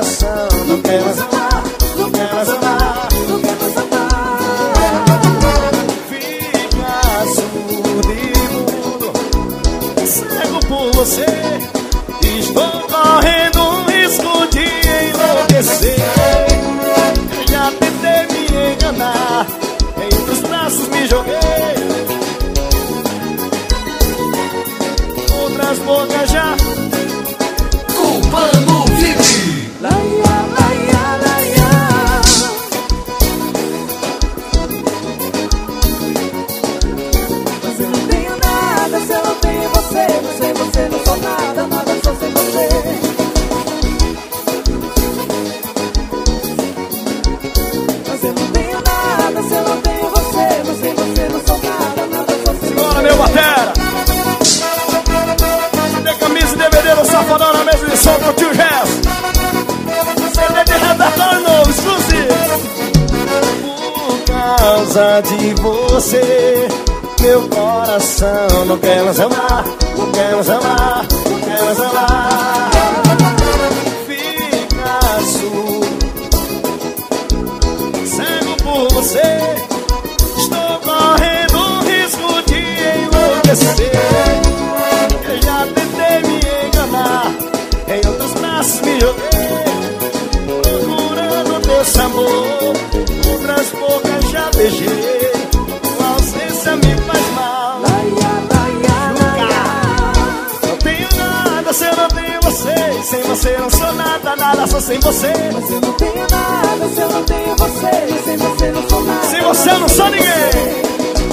coração não quer mais amar, não quer mais amar, não quer mais amar. Fica surdo e mudo, cego por você. Estou correndo um risco de enlouquecer. Eu já tentei me enganar, em outros braços me joguei, outras bocas já. Cubano Vive. Laia, laia, laia. Mas eu não tenho nada se eu não tenho você. Sem você não sou nada, nada só sem você. Mas eu não tenho nada se eu não tenho você. Mas sem você não sou nada, nada só sem você. Bora, meu batera! Tem camisa e DVD no Safadão na mesa de som com o Tio Jazz. CD de repertório novo, exclusivo. Por causa de você, meu coração não quer mais amar, não quer mais amar, não quer mais amar. Fica surdo, cego por você. Estou correndo o risco de enlouquecer. Eu já tentei me enganar, em outros braços me joguei, procurando teu sabor, outras bocas já beijei. Tua ausência me faz mal. Não tenho nada se eu não tenho você. Sem você não sou nada, nada só sem você. Mas eu não tenho nada se eu não tenho você. Sem você não sou nada. Sem você eu não sou ninguém.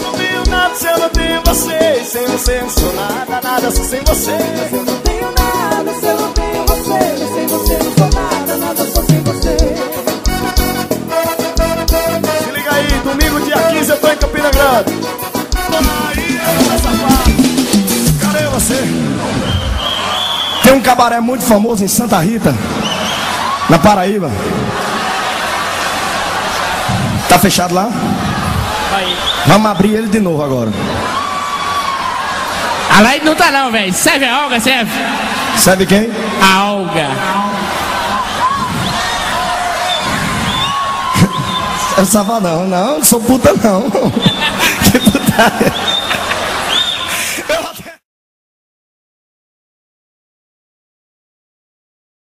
Não tenho nada se eu não tenho você. Sem você não sou nada, nada só sem você. Mas eu não tenho nada se eu não tenho você. Sem você não sou nada, nada só sem você. Se liga aí, domingo dia 15 eu tô em Campina Grande. Aí, safado. Cadê você? Tem um cabaré muito famoso em Santa Rita, na Paraíba. Tá fechado lá? Aí. Vamos abrir ele de novo agora. A lá não tá não, velho. Serve a Olga, serve? Sabe quem? A Olga. É o Safadão. Não sou puta não. Que putaria.